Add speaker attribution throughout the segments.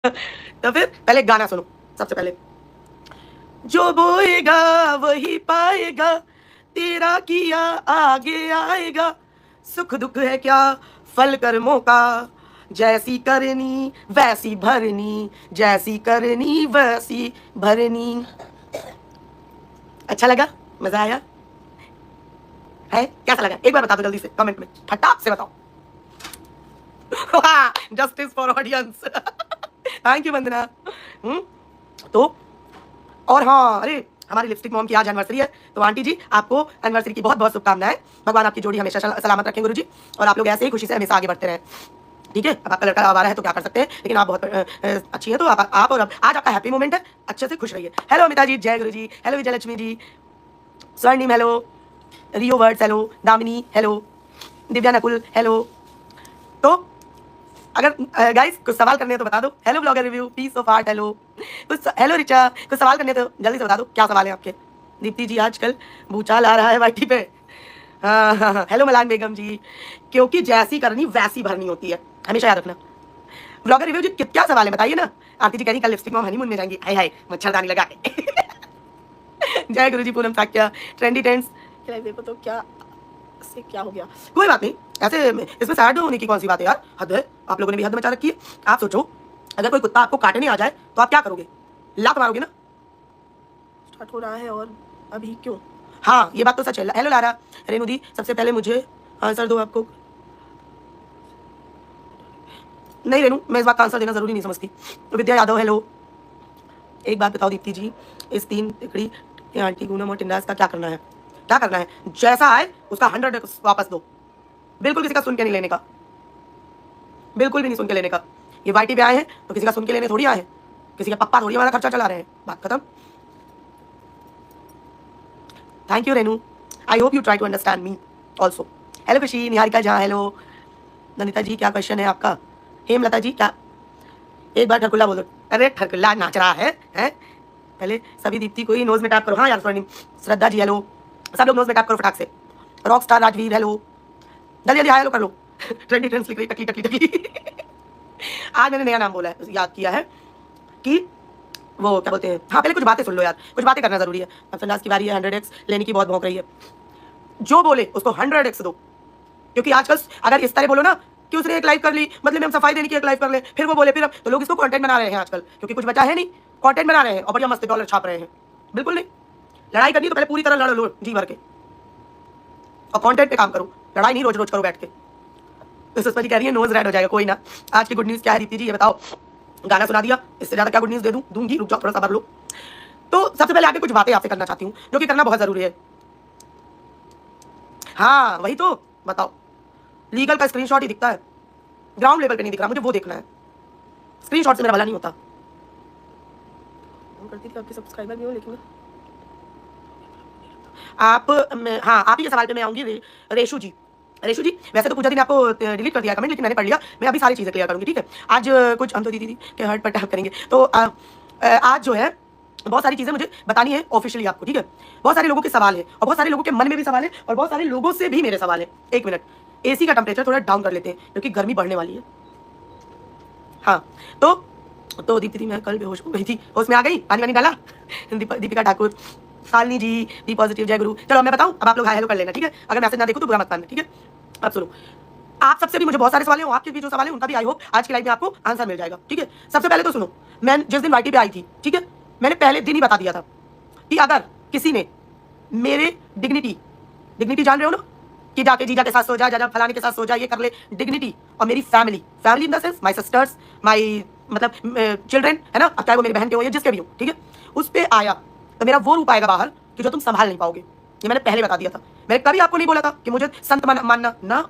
Speaker 1: तो फिर पहले गाना सुनो सबसे पहले। जो बोएगा वही पाएगा, तेरा किया आगे आएगा, सुख दुख है क्या फल कर्मों का, जैसी करनी वैसी भरनी, जैसी करनी वैसी भरनी। अच्छा लगा? मजा आया है? कैसा लगा एक बार बता दो जल्दी से कमेंट में, फटाक से बताओ। Justice for audience. Thank you Vandana. तो और हाँ, अरे हमारी लिपस्टिक मॉम की आज एनिवर्सरी है, तो आंटी जी आपको एनिवर्सरी की बहुत बहुत शुभकामनाएं। भगवान आपकी जोड़ी हमेशा सलामत रखें गुरुजी, और आप लोग ऐसे ही खुशी से हमेशा आगे बढ़ते रहें। ठीक है, अब आपका लड़का आवारा है तो क्या कर सकते हैं, लेकिन आप बहुत अच्छी है, तो आप और अब आज आपका हैप्पी मोमेंट है, अच्छे से खुश रहिए। हेलो अमिता जी, जय गुरु जी, हेलो विजय Lakshmi ji, Swarnim hello, Rio words hello, Damini hello, Divya Nakul hello. तो अगर गाइस कुछ सवाल करने हैं तो बता दो। Hello blogger review, piece of heart hello, कुछ हेलो रिचा, कुछ सवाल करने तो जल्दी से बता दो, क्या सवाल है आपके। दीप्ति जी आजकल भूचाल आ रहा है वाईटी पे। हाँ, हेलो मलान बेगम जी, क्योंकि जैसी करनी वैसी भरनी होती है, हमेशा याद रखना। ब्लॉगर रिव्यू जी क्या सवाल है बताइए ना। आरती जी कह रही कल लिपस्टिक में हनीमून में जाएंगी, हाय हाय मच्छरदानी लगा के। जय गुरु जी, पूनम साक्या, ट्रेंडी टेंस देखो तो क्या से क्या हो गया, कोई बात नहीं, ऐसे इसमें सैड होने की कौन सी बात है यार, हद है, आप लोगों ने भी हद मचा रखी है। आप सोचो अगर कोई कुत्ता आपको काटने आ जाए तो आप क्या करोगे, लात मारोगे ना। स्टार्ट हो रहा है और अभी क्यों, हाँ ये बात तो सच है। हेलो लारा, रेणु दी सबसे पहले मुझे आंसर दो, आपको नहीं रेणु मैं इस बात का आंसर देना जरूरी नहीं समझती। विद्या यादव हेलो, एक बात बताओ दीप्ति जी, इस 3 तिकड़ी आंटी गुनम और टिंडास का क्या करना है, क्या करना है, जैसा आए उसका 100 वापस दो, बिल्कुल किसी का सुन के नहीं लेने का, बिल्कुल भी नहीं सुन के लेने का। ये वाईटी पे आए हैं तो किसी का सुन के लेने थोड़ी आए हैं, किसी का पप्पा थोड़ी हमारा खर्चा चला रहे हैं, बात खत्म। Thank you Renu, I hope you try to understand me also. Hello Khushi, Niharika Jha hello, Nandita ji क्या क्वेश्चन है आपका, हेमलता जी क्या, एक बार ठरकुल्ला बोलो। अरे ठरकुल्ला नाच रहा है पहले सभी दीप्ति को ही नोज में टैप करो। हाँ यार स्वर्णिम, श्रद्धा जी हेलो, सब लोग नोज में टैप करो फटाक से। रॉक स्टार राजवीर हेलो, जल्दी जल्दी हेलो कर लो। ट्रेंडी ट्रेंड्स लिख रही टकली टकली टकली। आज मैंने नया नाम बोला है, याद किया है कि वो क्या बोलते हैं, हाँ पहले कुछ बातें सुन लो यार, कुछ बातें करना जरूरी है। अब संडास की बारी है, 100x लेने की बहुत भौंक रही है, जो बोले उसको 100x दो, क्योंकि आजकल अगर इस तरह बोलो ना कि उसने एक लाइव कर ली मतलब हम सफाई देने की एक लाइव कर ले, फिर वो बोले फिर तो लोग इसको कंटेंट बना रहे हैं आजकल, क्योंकि कुछ बचा है नहीं, कंटेंट बना रहे हैं और बढ़िया मस्त डॉलर छाप रहे हैं। बिल्कुल नहीं, लड़ाई करनी तो पहले पूरी तरह लड़ लो जी भर के, और कंटेंट पे काम करो, लड़ाई नहीं रोज रोज करो बैठ के। तो सुषमा जी कह रही है नोज रेड हो जाएगा, कोई ना। आज की गुड न्यूज क्या है दीप्ति जी ये बताओ, गाना सुना दिया, इससे ज्यादा क्या गुड न्यूज दे दूं, दूंगी, रुक जाओ थोड़ा सब्र लो। तो सबसे पहले आगे कुछ बातें आपसे करना चाहती हूँ जो कि करना बहुत जरूरी है। हाँ वही तो बताओ, लीगल का स्क्रीनशॉट ही दिखता है, ग्राउंड लेवल पे नहीं दिख रहा, मुझे वो देखना है, स्क्रीनशॉट से मेरा भला नहीं होता। करती थी आपके सब्सक्राइबर भी हो, लेकिन आप हाँ आप ही के सवाल पे मैं आऊंगी रेशु जी। रेशु जी वैसे तो पूजा दी ने आपको डिलीट कर दिया कमेंट, लेकिन मैंने पढ़ लिया, मैं अभी सारी चीजें क्लियर करूंगी ठीक है। आज कुछ हम तो दीदी के हर्ट पर टैप करेंगे, तो आज जो है बहुत सारी चीजें मुझे बतानी है ऑफिशियली आपको, ठीक है। बहुत सारे लोगों के सवाल है और बहुत सारे लोगों के मन में भी सवाल है और बहुत सारे लोगों से भी मेरे सवाल है। एक मिनट, एसी का टेम्परेचर थोड़ा डाउन कर लेते हैं क्योंकि गर्मी बढ़ने वाली है। हाँ तो दीप्ति मैं कल बेहोश हो गई थी, होश में आ गई, पानी वानी डाला। दीपिका ठाकुर, शालिनी जी बी पॉजिटिव, जय गुरु। चलो मैं बताऊं, अब आप लोग हाय हेलो कर लेना ठीक है, अगर मैसेज ना देखो तो बुरा मत मानना ठीक है। अब सुनो, आप सबसे भी मुझे बहुत सारे सवाल हैं, आपके भी जो सवाल है उनका भी आई होप आज की लाइव में आपको आंसर मिल जाएगा ठीक है। सबसे पहले तो सुनो, मैं जिस दिन वाईटी पे आई थी ठीक है, मैंने पहले दिन ही बता दिया था कि अगर किसी ने मेरे डिग्निटी जान रहे हो ना, कि जाके जीजा के साथ सो जा, फलाने के साथ सो जा, ये कर ले, डिग्निटी, और मेरी family in the sense my sisters, my मतलब चिल्ड्रेन है ना, चाहे वो मेरी बहन के हो या जिसके भी हो ठीक है, उस पर आया तो मेरा वो रूप आएगा बाहर कि जो तुम संभाल नहीं पाओगे। ये मैंने पहले बता दिया था, मैंने कभी आपको नहीं बोला था कि मुझे संत मानना ना।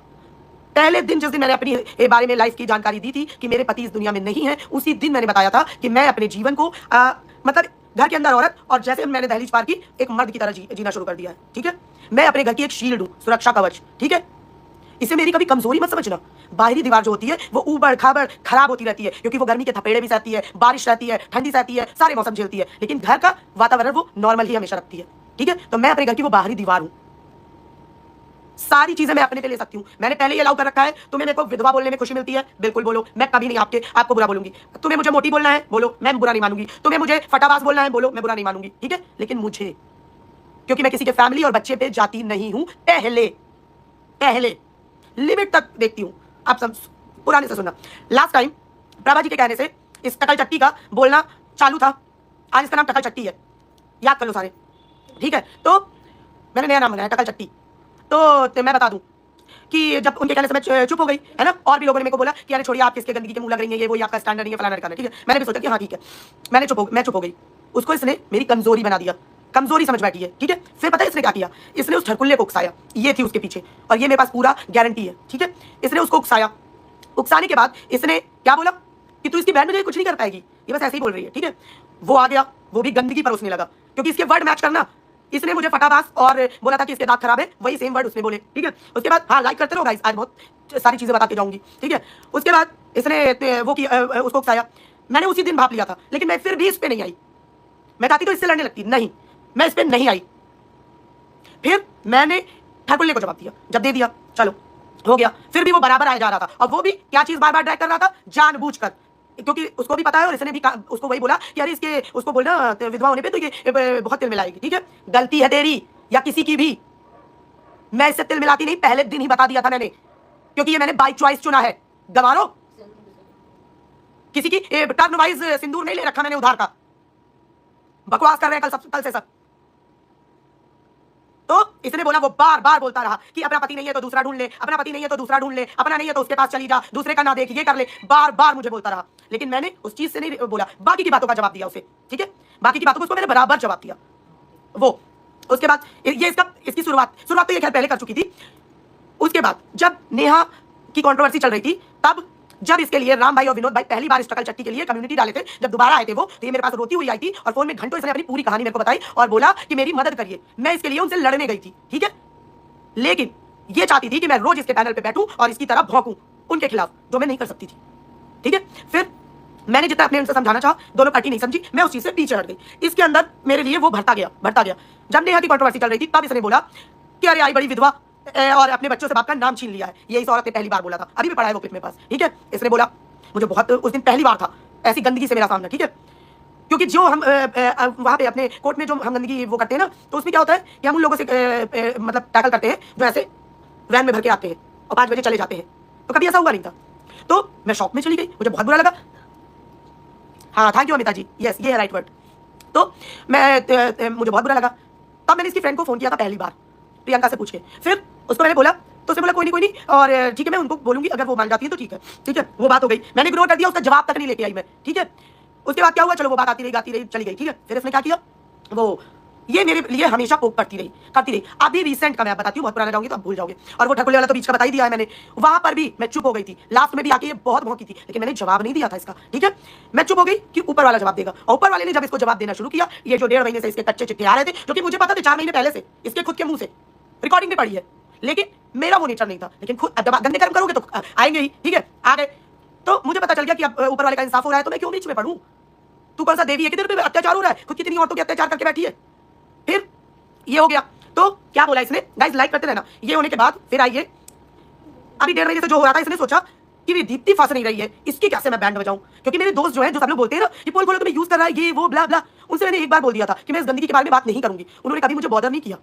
Speaker 1: पहले दिन जिस दिन मैंने अपनी बारे में लाइफ की जानकारी दी थी कि मेरे पति इस दुनिया में नहीं है, उसी दिन मैंने बताया था कि मैं अपने जीवन को मतलब घर के अंदर औरत और जैसे मैंने दहलीज पार की एक मर्द की तरह जीना शुरू कर दिया है ठीक है। मैं अपने घर की एक शील्ड हूँ, सुरक्षा कवच ठीक है। इसे मेरी कभी कमजोरी मत समझना। बाहरी दीवार जो होती है वो ऊबड़ खाबड़ खराब होती रहती है, क्योंकि वो गर्मी के थपेड़े भी सहती है, बारिश रहती है, ठंडी सहती है, सारे मौसम झेलती है, लेकिन घर का वातावरण वो नॉर्मल ही हमेशा रखती है ठीक है। तो मैं अपने घर की वो बाहरी दीवार हूं, सारी चीजें मैं अपने पे ले सकती हूँ। मैंने पहले ही अलाउ कर रखा है। तुम्हें मेरे को विधवा बोलने में खुशी मिलती है, बिल्कुल बोलो, मैं कभी नहीं आपको बुरा बोलूंगी। तुम्हें मुझे मोटी बोलना है, बोलो, मैं बुरा नहीं मानूंगी। तुम्हें मुझे फटाबाज बोलना है, बोलो, मैं बुरा नहीं मानूंगी, ठीक है। लेकिन मुझे, क्योंकि मैं किसी के फैमिली और बच्चे पे जाती नहीं हूं, पहले लिमिट तक देखती हूं। आप सब पुराने से सुनना, लास्ट टाइम प्रभा जी के कहने से इस टकल चट्टी का बोलना चालू था। आज इसका नाम टकल चट्टी है, याद कर लो सारे, ठीक है। तो मैंने नया नाम बनाया, टकल चट्टी। तो मैं बता दूं कि जब उनके कहने से मैं चुप हो गई, है ना, और भी लोगों ने मेरे को बोला कि अरे छोड़िए, आप किसके गंदगी के मुंह लग रही है, ये वो आपका स्टैंडर्ड नहीं है, फलाना, ठीक है। मैंने भी सोचा कि हाँ ठीक है, मैं चुप हो गई। उसको इसने मेरी कमजोरी बना दिया, कमजोरी समझ बैठी है, ठीक है। फिर पता है इसने क्या किया, इसने उस ठरकुल्ले को उकसाया, ये थी उसके पीछे, और ये मेरे पास पूरा गारंटी है, ठीक है। इसने उसको उकसाया, उकसाने के बाद इसने क्या बोला कि तू इसकी बहन में कुछ नहीं कर पाएगी, ये बस ऐसे ही बोल रही है, ठीक है। वो आ गया, वो भी गंदगी परोसने लगा, क्योंकि इसके वर्ड मैच करना। इसने मुझे फटाबाज और बोला था कि इसके दांत खराब है, वही सेम वर्ड उसने बोले, ठीक है। उसके बाद हाँ, लाइक करते रहो गाइस, आज बहुत सारी चीजें बताते जाऊंगी, ठीक है। उसके बाद इसने वो की उसको उकसाया। मैंने उसी दिन भाप लिया था, लेकिन मैं फिर भी इस पे नहीं आई। मैं चाहती तो इससे लड़ने लगती, नहीं, मैं इस पे नहीं आई। फिर मैंने ठरकुल्ले को जवाब दिया, जब दे दिया चलो हो गया। फिर भी वो बराबर आया जा रहा था, और वो भी क्या चीज बार बार ड्रैग कर रहा था, जानबूझकर, क्योंकि उसको भी पता है, और इसने भी उसको वही बोला कि अरे इसके, उसको बोलना विधवा होने पे तो ये बहुत तिल मिलाएगी, ठीक है। गलती है तेरी या किसी की भी, मैं इससे तिल मिलाती नहीं, पहले दिन ही बता दिया था मैंने, क्योंकि ये मैंने बाय चॉइस चुना है। गंवारो, किसी की टर्न वाइज सिंदूर नहीं ले रखा मैंने उधार का, बकवास कर रहे हैं कल से सब। तो इसने बोला, वो बार बार बोलता रहा कि अपना पति नहीं है तो दूसरा ढूंढ ले, अपना पति नहीं है तो दूसरा ढूंढ ले, अपना नहीं है तो उसके पास चली जा, दूसरे का ना देख, ये कर ले, बार बार मुझे बोलता रहा। लेकिन मैंने उस चीज से नहीं बोला, बाकी की बातों का जवाब दिया उसे, ठीक है। बाकी की बातों को उसको मैंने बराबर जवाब दिया। वो उसके बाद ये इसकी शुरुआत तो ये खैर पहले कर चुकी थी। उसके बाद जब नेहा की कंट्रोवर्सी चल रही थी, तब जब इसके लिए राम भाई और विनोद भाई पहली बार इस टकल चट्टी के लिए कम्युनिटी डाले थे, जब दोबारा आए थे वो, तो ये मेरे पास रोती हुई आई थी, और फोन में घंटों इसने अपनी पूरी कहानी मेरे को बताई और बोला कि मेरी मदद करिए। मैं इसके लिए उनसे लड़ने गई थी, ठीक है। लेकिन ये चाहती थी कि मैं रोज इसके पैनल पे बैठूं और इसकी तरफ भौंकूं उनके खिलाफ, जो मैं नहीं कर सकती थी, ठीक है। फिर मैंने जितना अपने उनसे समझाना चाहा, दोनों पार्टी नहीं समझी, मैं उस चीज से पीछे हट गई। इसके अंदर मेरे लिए वो बढ़ता गया। जब नेहा की कंट्रोवर्सी चल रही थी, तब इसने बोला कि अरे आई बड़ी विधवा, और अपने बच्चों से बाप का नाम छीन लिया है। ये इस औरत ने पहली बार बोला था, अभी भी पड़ा है वो क्लिप मेरे पास, ठीक है। इसने बोला, मुझे बहुत उस दिन पहली बार था ऐसी गंदगी से मेरा सामना, ठीक है। क्योंकि जो हम वहाँ पे अपने कोर्ट में जो हम गंदगी वो करते हैं ना, तो उसमें क्या होता है कि हम उन लोगों से मतलब टैकल करते हैं जो ऐसे वैन में भर के आते हैं और 5 बजे चले जाते हैं। तो कभी ऐसा हुआ नहीं था। तो मैं शॉप में चली गई, मुझे बहुत बुरा लगा। हाँ, thank you Amita ji, yes, ये है राइट वर्ड। तो मुझे बहुत बुरा लगा। तब मैंने इसकी फ्रेंड को फोन किया था पहली बार, प्रियंका से पूछ के। फिर उसको मैंने बोला, तो उसने बोला कोई नहीं, और ठीक है, मैं उनको बोलूंगी, अगर वो मान जाती है तो ठीक है। वो बात हो गई, मैंने इग्नोर कर दिया, उसका जवाब तक नहीं लेके आई मैं, ठीक है। उसके बाद क्या हुआ, चलो वो बात आती रही चली गई, ठीक है। फिर इसने क्या किया, वो ये मेरे लिए हमेशा पोक करती रही। अभी रिसेंट का मैं बताती हूँ, बहुत पुराना जाऊंगी तो आप भूल जाओगे। और वो ठकुल्ले वाला तो बीच का बता ही दिया है मैंने, वहां पर भी मैं चुप हो गई थी। लास्ट में भी आके ये बहुत भौंकी थी, लेकिन मैंने जवाब नहीं दिया था इसका, ठीक है। मैं चुप हो गई कि ऊपर वाला जवाब देगा, और ऊपर वाले ने जब इसको जवाब देना शुरू किया, ये जो 1.5 महीने से इसके कच्चे चिट्ठे आ रहे थे, जो कि मुझे पता था 4 महीने पहले से इसके खुद के मुंह से रिकॉर्डिंग में पड़ी है, लेकिन मेरा वो नेचर नहीं था। लेकिन खुद जब गंदे कर्म करोगे तो आएंगे ही, ठीक है। आ गए तो मुझे पता चल गया कि अब ऊपर वाले का इंसाफ हो रहा है, तो मैं क्यों बीच में पढ़ूं। तू कौन सा देवी है कि तेरे पे अत्याचार हो रहा है, खुद कितनी औरतों के अत्याचार करके बैठी है। फिर ये हो गया, तो क्या बोला इसने, गाइस लाइक करते रहना। ये होने के बाद फिर आइए, अभी 1.5 महीने से जो हो रहा था, इसने सोचा कि ये दीप्ति फंस नहीं रही है, इसकी कैसे मैं बैंड बजाऊं। क्योंकि मेरे दोस्त जो है, जो सब लोग बोलते हैं ना कि पोल खोलो तुम्हें यूज कर रहा है, ये वो ब्ला ब्ला, उनसे मैंने एक बार बोल दिया था कि मैं इस गंदगी के बारे में बात नहीं करूंगी। उन्होंने कभी मुझे बॉदर नहीं किया,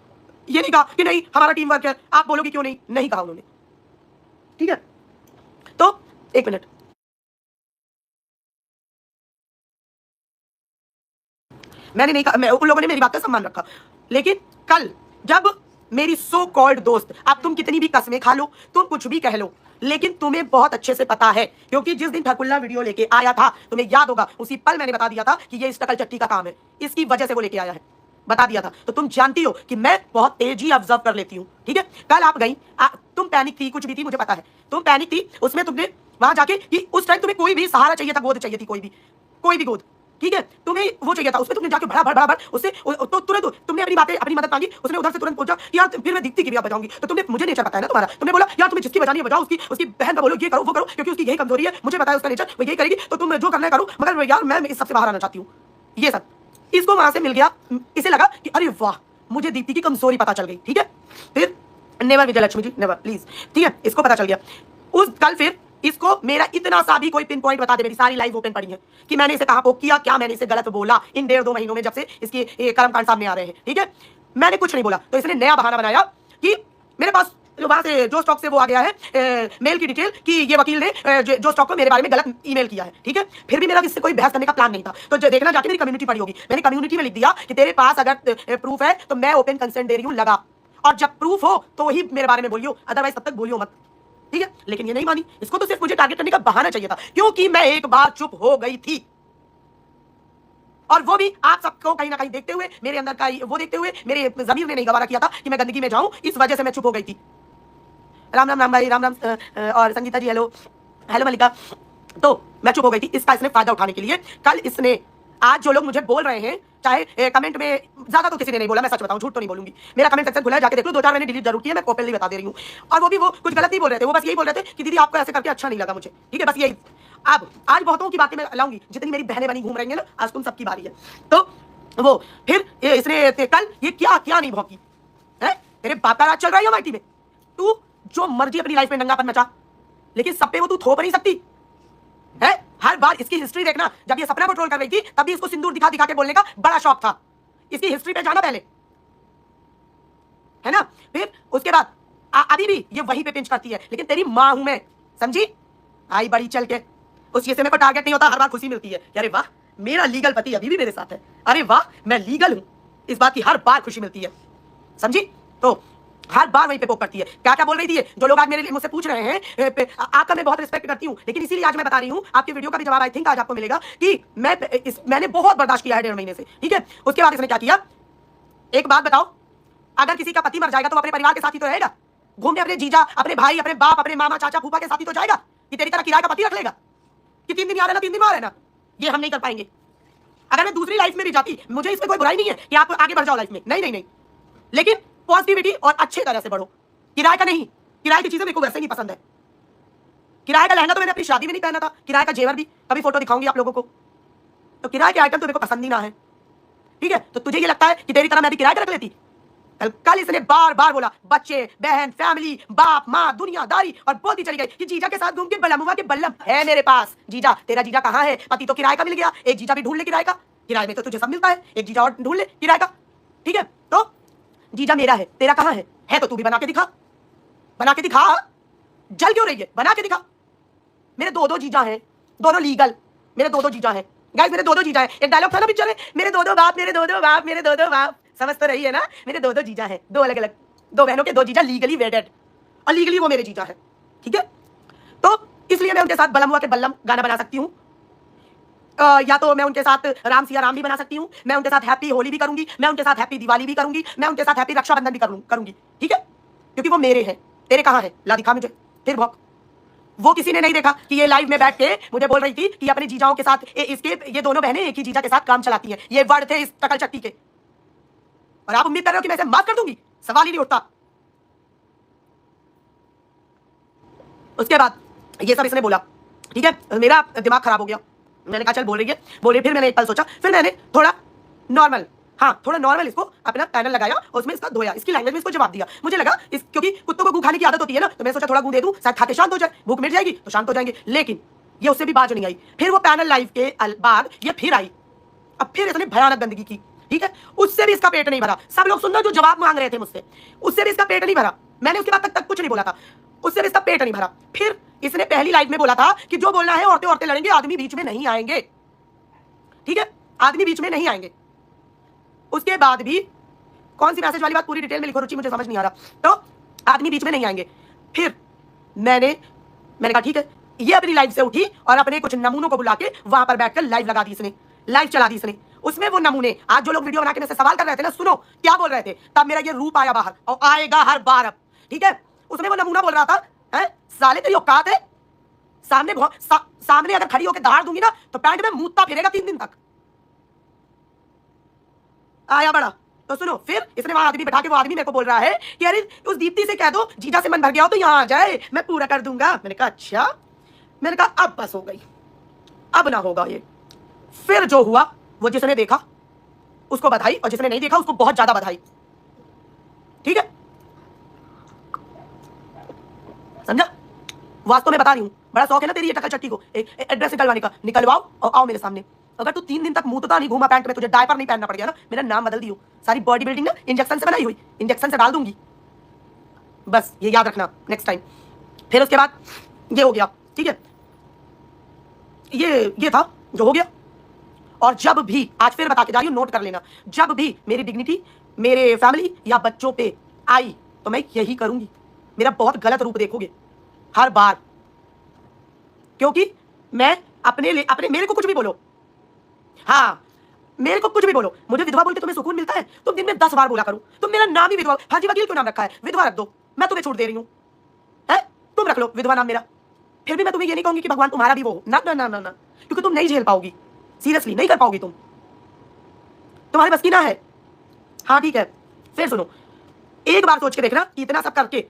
Speaker 1: ये नहीं कहा कि नहीं हमारा टीम वर्क है, आप बोलोगे क्यों नहीं कहा उन्होंने, ठीक है। तो 1 मिनट, मैंने नहीं कहा, उन लोगों ने मेरी बात का सम्मान रखा। लेकिन कल जब मेरी सो कॉल्ड दोस्त, अब तुम कितनी भी कस्में खा लो, तुम कुछ भी कह लो, लेकिन तुम्हें बहुत अच्छे से पता है, क्योंकि जिस दिन ठकुल्ला वीडियो लेके आया था, तुम्हें याद होगा, उसी पल मैंने बता दिया था कि ये इस टकल चट्टी का काम है, इसकी वजह से वो लेके आया है, बता दिया था। तो तुम जानती हो कि मैं बहुत तेजी ऑब्जर्व कर लेती हूँ, ठीक है। कल आप गई, तुम पैनिक थी, कुछ भी थी, मुझे पता है तुम पैनिक थी। उसमें तुमने वहां जाके कि उस टाइम तुम्हें कोई भी सहारा चाहिए था, गोद चाहिए थी, कोई भी गोद, ठीक है, तुम्हें वो चाहिए था। उसमें तुमने जाके बड़ा उससे तो तुरंत तुमने अपनी मदद मांगी, उसने उधर से तुरंत पहुंचा कि यार फिर मैं दीप्ति की भी बजाऊंगी। तो तुमने, मुझे नेचर पता है ना तुम्हारा, तुमने बोला यार तुम्हें जिसकी बजानी है बजाओ, उसकी बहन का बोलो ये करो वो करो, क्योंकि उसकी यही कमजोरी है, मुझे पता है उसका नेचर, वो यही करेगी, तो तुम जो करना है करो, मगर यार मैं इस सबसे बाहर आना चाहती हूँ। ये सब इसको वहां से मिल गया, इसे लगा कि अरे वाह, मुझे दीप्ति की कमजोरी पता चल गई, ठीक है। फिर never Vijay Lakshmi ji, never please. ठीक है, इसको पता चल गया। उस कल फिर इसको मेरा इतना सा भी कोई पिन पॉइंट बता दे, मेरी सारी लाइव ओपन पड़ी है कि मैंने इसे कहां पोक किया, क्या मैंने इसे गलत बोला इन 1.5-2 महीनों में जब से इसके कर्मकांड सामने आ रहे हैं। ठीक है, मैंने कुछ नहीं बोला, तो इसने नया बहाना बनाया कि मेरे पास जो वहां से जो स्टॉक से वो आ गया है मेल की डिटेल कि ये वकील ने जो स्टॉक को मेरे बारे में गलत ईमेल किया है। ठीक है, फिर भी मेरा इससे कोई बहस करने का प्लान नहीं था, तो देखना जाके मेरी कम्युनिटी पड़ी होगी, मैंने कम्युनिटी में लिख दिया कि तेरे पास अगर प्रूफ है तो मैं ओपन कंसेंट दे रही हूँ, लगा, और जब प्रूफ हो तो ही मेरे बारे में बोलियो, अदरवाइज तब तक बोलियो मत। ठीक है, लेकिन ये नहीं मानी, इसको तो सिर्फ मुझे टारगेट करने का बहाना चाहिए था, क्योंकि मैं एक बार चुप हो गई थी, और वो भी आप सबको कहीं ना कहीं देखते हुए, मेरे अंदर का वो देखते हुए मेरे जमीर ने नहीं गवारा किया था कि मैं गंदगी में जाऊं, इस वजह से मैं चुप हो गई थी। राम राम राम भाई, राम राम और संगीता जी हेलो, हेलो मलिका। तो मैं चुप हो गई थी, इसका इसने फायदा उठाने के लिए कल इसने, आज जो लोग मुझे बोल रहे हैं, चाहे कमेंट में, ज्यादा तो किसी ने नहीं बोला, मैं सच बताऊं, झूठ तो नहीं बोलूंगी, मेरा कमेंट सेक्शन खुला है, जाके देख लो, 2-4 मैंने डिलीट जरूर किया, मैं ओपनली बता दे रही हूँ। और वो भी वो कुछ गलत नहीं बोल रहे थे, वो बस यही बोल रहे थे कि दीदी आपको ऐसे करके अच्छा नहीं लगा मुझे। ठीक है, बस यही। अब आज बहुतों की बातें मैं लाऊंगी, जितनी मेरी बहनें बनी घूम रही है ना, आज तुम सबकी बारी है। तो वो फिर इसने कल ये क्या क्या नहीं भौंकी है, तेरे बाप का राज चल रहा है माइटी में, तू जो मर्जी अपनी लाइफ में नंगापन मचा, लेकिन सब पे वो तू थोप नहीं सकती है। हर बार इसकी हिस्ट्री देखना, जब ये सपना को ट्रोल कर रही थी तब भी इसको सिंदूर दिखा दिखा के बोलने का बड़ा शौक था। इसकी हिस्ट्री पे जाना पहले, है ना। फिर उसके बाद अभी भी ये वहीं पे पिंच करती है, लेकिन तेरी माँ हूं मैं, समझी, आई बड़ी चल के। उस चीज से मेरे को टारगेट नहीं होता, हर बार खुशी मिलती है, अरे वाह मेरा लीगल पति अभी भी मेरे साथ है, अरे वाह मैं लीगल हूं, इस बात की हर बार खुशी मिलती है, समझी। तो हर बार वहीं पे पोक करती है। क्या क्या बोल रही थी जो लोग आज मेरे लिए मुझसे पूछ रहे हैं, आपका मैं बहुत रिस्पेक्ट करती हूँ, लेकिन इसीलिए आज मैं बता रही हूँ, आपकी वीडियो का भी जवाब आई थिंक आज आपको मिलेगा कि मैंने बहुत बर्दाश्त किया है 1.5 महीने से। ठीक है, उसके बाद इसने क्या किया, एक बात बताओ, अगर किसी का पति मर जाएगा तो अपने परिवार के साथ ही तो रहेगा, घूमने अपने जीजा, अपने भाई, अपने बाप, अपने मामा, चाचा, फूफा के साथ ही तो जाएगा, कि तेरी तरह किराए का पति रख लेगा कि 3 दिन आ रहना 3 दिन वहां रहना। ये हम नहीं कर पाएंगे। अगर मैं दूसरी लाइफ में भी जाती, मुझे इसमें कोई बुराई नहीं है कि आप आगे बढ़ जाओ लाइफ में, नहीं नहीं नहीं, लेकिन पॉजिटिविटी और अच्छे तरह से बढ़ो। किराए का नहीं, किराए की चीजें मेरे को वैसे नहीं पसंद है। किराए का लहंगा तो मैंने अपनी शादी में नहीं पहना था, किराए का जेवर भी, कभी फोटो दिखाऊंगी आप लोगों को, तो किराए के आइटम तो मेरे को पसंद ही ना है। ठीक है, तो तुझे ये लगता है कि तेरी तरह मैं भी किराए का रख लेती। कल इसने बार बार बोला बच्चे, बहन, फैमिली, बाप, माँ, दुनियादारी, और बोलती चली गई कि जीजा के साथ घूम के बलमुआ के बल्लम है मेरे पास। जीजा, तेरा जीजा कहाँ है, पति तो किराए का मिल गया, एक जीजा भी ढूंढ ले किराए का, किराए में तो तुझे सब मिलता है, एक जीजा और ढूंढ ले किराए का। ठीक है, तो जीजा मेरा है, तेरा कहाँ है तो तू भी बना के दिखा, बना के दिखा, जल क्यों रही है, बना के दिखा। मेरे 2-2 जीजा हैं, दोनों लीगल, मेरे 2-2 जीजा हैं गाइस, मेरे 2-2 जीजा हैं। एक डायलॉग था ना पिक्चर में, मेरे 2-2 बाप, मेरे 2-2 बाप, मेरे 2-2 बाप, समझ तो रही है ना, मेरे 2-2 जीजा हैं, 2 अलग अलग, 2 बहनों के 2 जीजा लीगली वेडेड, और लीगली वो मेरे जीजा है। ठीक है, तो इसलिए मैं उनके साथ बलम हुआ के बल्लम गाना बना सकती हूँ, या तो मैं उनके साथ राम सिया राम भी बना सकती हूँ, मैं उनके साथ हैप्पी होली भी करूंगी, मैं उनके साथ हैप्पी दिवाली भी करूंगी, मैं उनके साथ हैप्पी रक्षाबंधन भी करूंगी। ठीक है, क्योंकि वो मेरे हैं, तेरे कहाँ है, ला दिखा मुझे, फिर भौंक। वो किसी ने नहीं देखा कि ये लाइव में बैठ के मुझे बोल रही थी कि अपने जीजाओं के साथ ये दोनों बहनें एक ही जीजा के साथ काम चलाती हैं। ये वर्ड थे इस टकल चट्टी के, और आप उम्मीद कर रहे हो कि मैं इसे माफ कर दूंगी, सवाल ही नहीं उठता। उसके बाद ये सब इसने बोला। ठीक है, मेरा दिमाग खराब हो गया, मैंने कहा चल बोल रही है, फिर मैंने एक पल सोचा, फिर मैंने थोड़ा नॉर्मल, हाँ थोड़ा नॉर्मल इसको अपना पैनल लगाया और उसमें इसका धोया, इसकी लैंग्वेज में इसको जवाब दिया। मुझे लगा क्योंकि कुत्तों को गू खाने की आदत होती है ना, तो मैं सोचा थोड़ा गू दे दूं, शायद खाते शांत हो जाए, भूख मिट जाएगी तो शांत हो जाएंगे, लेकिन ये उससे भी बाज नहीं आई। फिर वो पैनल लाइव के बाद ये फिर आई, अब फिर इसने भयानक गंदगी की। ठीक है, उससे भी इसका पेट नहीं भरा। सब लोग सुनना जो जवाब मांग रहे थे मुझसे, उससे भी इसका पेट नहीं भरा। मैंने उसके बाद तक कुछ नहीं बोला था, उससे भी इसका पेट नहीं भरा। फिर इसने पहली लाइव में बोला था कि जो बोलना है औरतें औरतें लड़ेंगे, आदमी बीच में नहीं आएंगे। ठीक है, आदमी बीच में नहीं आएंगे। उसके बाद भी कौन सी मैसेज वाली बात, पूरी डिटेल में लिखो रुचि, मुझे समझ नहीं आ रहा। तो आदमी बीच में नहीं आएंगे। फिर मैंने कहा ठीक है, ये अपनी लाइव से उठी और अपने कुछ नमूनों को बुला के वहां पर बैठकर लाइव लगा दी इसने, लाइव चला दी इसने। उसमें वो नमूने, आज जो लोग वीडियो बना के मुझसे सवाल कर रहे थे ना, सुनो क्या बोल रहे थे, तब मेरा ये रूप आया बाहर और आएगा हर बार अब। ठीक है, उसमें वो नमूना बोल रहा था, है साले तेरी औकात है, सामने अगर खड़ी होकर दहाड़ दूंगी ना तो पैंट में मूतता फिरेगा 3 दिन तक। आया बड़ा। तो सुनो, फिर इसने वहां आदमी बैठा के, वो आदमी मेरे को बोल रहा है कि अरे उस दीप्ति से कह दो जीजा से मन भर गया हो तो यहाँ आ जाए, मैं पूरा कर दूंगा। मैंने कहा अच्छा, मैंने कहा अब बस हो गई, अब ना होगा ये। फिर जो हुआ, वो जिसने देखा उसको बधाई और जिसने नहीं देखा उसको बहुत ज्यादा बधाई। ठीक है, समझा? वास्तव में बता रही हूँ, बड़ा शौक है ना तेरी ये टकल चट्टी को एड्रेस निकलवाने का, निकलवाओ और आओ मेरे सामने। अगर तू 3 दिन तक मुंह नहीं घूमा पैंट में, तुझे डायपर नहीं पहनना पड़ गया ना, मेरा नाम बदल दियो। सारी बॉडी बिल्डिंग ना इंजेक्शन से बनाई हुई, इंजेक्शन से डाल दूंगी, बस ये याद रखना नेक्स्ट टाइम। फिर उसके बाद ये हो गया, ठीक है, ये था जो हो गया। और जब भी, आज फिर बता के जा रही हूँ, नोट कर लेना, जब भी मेरी डिग्निटी मेरे फैमिली या बच्चों पे आई तो मैं यही करूंगी। मेरा बहुत गलत रूप देखोगे हर बार, क्योंकि मैं अपने मेरे को कुछ भी बोलो, हाँ मेरे को कुछ भी बोलो, मुझे विधवा बोल के तुम्हें सुकून मिलता है? तुम दिन में 10 बार बोला करो, तुम मेरा नाम ही विधवा, हाजी वकील क्यों नाम रखा है? विधवा रख दो, मैं तुम्हें छूट दे रही हूँ, है तुम रख लो विधवा नाम मेरा। फिर भी मैं तुम्हें ये नहीं कहूंगी कि भगवान तुम्हारा भी वो हो, ना ना ना ना ना, क्योंकि तुम नहीं झेल पाओगी, सीरियसली नहीं कर पाओगी तुम, तुम्हारे बस की ना है। हाँ ठीक है, फिर सुनो, एक बार सोच के देखना कि इतना सब करके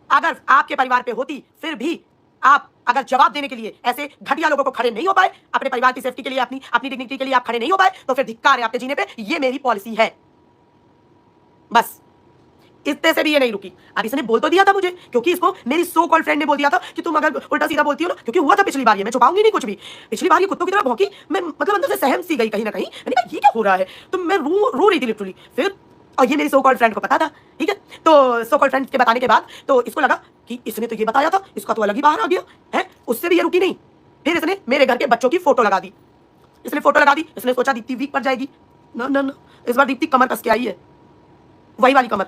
Speaker 1: अगर आपके परिवार पे होती, फिर भी आप अगर जवाब देने के लिए ऐसे घटिया लोगों को खड़े नहीं हो पाए, अपने परिवार की सेफ्टी के लिए, अपनी डिग्निटी के लिए आप खड़े नहीं हो पाए, तो फिर धिक्कार है आपके जीने पे। ये मेरी पॉलिसी है, बस इतने से भी ये नहीं रुकी। अब इसने बोल तो दिया था मुझे, क्योंकि इसको मेरी सो कॉल्ड फ्रेंड ने बोल दिया था कि तुम अगर उल्टा सीधा बोलती हो ना, क्योंकि हुआ था पिछली बार, ये मैं छुपाऊंगी नहीं कुछ भी। पिछली बार ये कुत्तों की तरह भौंकी, मैं मतलब अंदर से सहम सी गई कहीं ना कहीं, मैंने कहा ये क्या हो रहा है, तो मैं रो रही थी लिटरली। फिर और ये मेरी सो कॉल्ड फ्रेंड को पता था, ठीक है, तो सो कॉल्ड फ्रेंड के बताने के बाद तो इसको लगा कि इसने तो ये बताया था, इसका तो अलग ही बाहर आ गया है, उससे भी ये रुकी नहीं। फिर इसने मेरे घर के बच्चों की फोटो लगा दी, इसने सोचा दीप्ति वीक पर जाएगी, ना ना ना, इस बार दीप्ति कमर कस के आई है, वही वाली कमर।